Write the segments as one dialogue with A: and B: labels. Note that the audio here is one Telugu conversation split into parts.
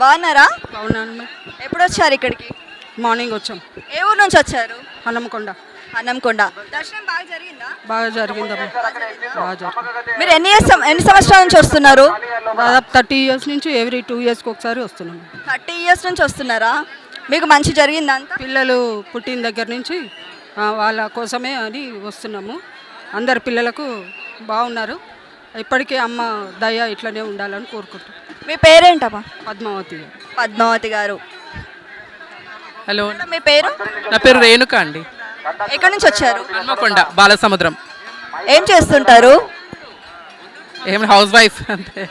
A: బాగున్నారా?
B: అవునమ్మా.
A: ఎప్పుడు వచ్చారు ఇక్కడికి?
B: మార్నింగ్ వచ్చాం.
A: ఏ ఊరు నుంచి వచ్చారు?
B: హన్మకొండ.
A: అన్నంకొండ. దర్శనం బాగా జరిగిందా?
B: బాగా జరిగిందమ్మా. బాగా జరిగింది.
A: మీరు ఎన్ని సంవత్సరాల నుంచి వస్తున్నారు?
B: దాదాపు 30 ఇయర్స్ నుంచి ఎవ్రీ 2 ఇయర్స్కి ఒకసారి వస్తున్నాం.
A: 30 ఇయర్స్ నుంచి వస్తున్నారా? మీకు మంచి జరిగిందా అంతా?
B: పిల్లలు పుట్టిన దగ్గర నుంచి వాళ్ళ కోసమే అని వస్తున్నాము. అందరి పిల్లలకు బాగున్నారు. ఇప్పటికీ అమ్మ దయ ఇట్లనే ఉండాలని కోరుకుంటాం.
A: మీ పేరేంటమ్మా?
B: పద్మావతి గారు.
A: పద్మావతి గారు.
C: హలో,
A: మీ పేరు?
C: నా పేరు రేణుక అండి.
A: ఎక్కడి నుంచి వచ్చారు?
C: హన్మకొండ బాలసముద్రం.
A: ఏం చేస్తుంటారు?
C: ఏం హౌస్ వైఫ్ అంతే.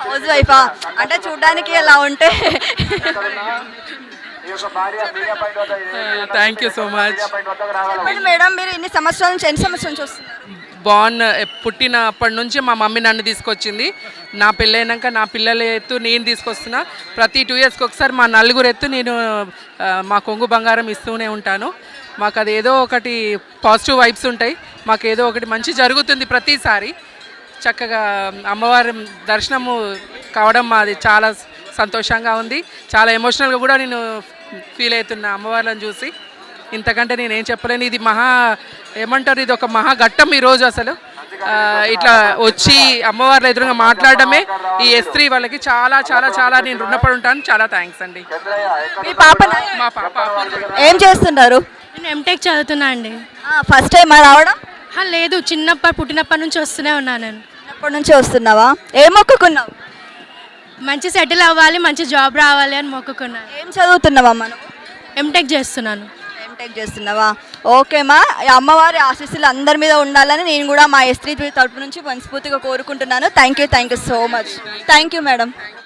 A: హౌస్ వైఫా? అంటే చూడడానికి ఎలా ఉంటే.
C: Thank you so much.
A: చెప్పండి మేడం, మీరు ఎన్ని సంవత్సరాల నుంచి వస్తున్నారు?
C: బాన్ పుట్టినప్పటి నుంచి మా మమ్మీ నన్ను తీసుకొచ్చింది. నా పెళ్ళైనాక నా పిల్లల ఎత్తు నేను తీసుకొస్తున్నా. ప్రతి 2 ఇయర్స్కి ఒకసారి మా నలుగురు ఎత్తు నేను మా కొంగు బంగారం ఇస్తూనే ఉంటాను. మాకు అది ఏదో ఒకటి పాజిటివ్ వైబ్స్ ఉంటాయి. మాకు ఏదో ఒకటి మంచి జరుగుతుంది ప్రతిసారి. చక్కగా అమ్మవారి దర్శనము కావడం మాది చాలా సంతోషంగా ఉంది. చాలా ఎమోషనల్గా కూడా నేను ఫీల్ అవుతున్నా అమ్మవారిని చూసి. ఇంతకంటే నేనేం చెప్పలేను. ఇది ఏమంటారు, ఇది ఒక మహాఘట్టం ఈరోజు. అసలు ఇట్లా వచ్చి అమ్మవార్ల ఎదురుగా మాట్లాడడమే ఈ S3 వాళ్ళకి చాలా చాలా చాలా నేను రుణపడి ఉంటాను. చాలా థ్యాంక్స్ అండి.
A: మీ పాప?
C: మా పాప
A: ఏం చేస్తుంటారు?
D: నేను ఎంటెక్ చదువుతున్నా అండి.
A: ఫస్ట్ టైం రావడం?
D: లేదు, పుట్టినప్పటి నుంచి వస్తూనే ఉన్నాను. నేను
A: చిన్నప్పటి నుంచి వస్తున్నావా? ఏం మొక్కుకున్నావు?
D: మంచి సెటిల్ అవ్వాలి, మంచి జాబ్ రావాలి అని మొక్కుకున్నాను.
A: ఏం చదువుతున్నావమ్మా నువ్వు?
D: ఎంటెక్ చేస్తున్నాను.
A: ఎంటెక్ చేస్తున్నావా? ఓకేమా, అమ్మవారి ఆశీస్సులు అందరి మీద ఉండాలని నేను కూడా మా S3 తరపు నుంచి మనస్ఫూర్తిగా కోరుకుంటున్నాను. Thank you so much. Thank you madam.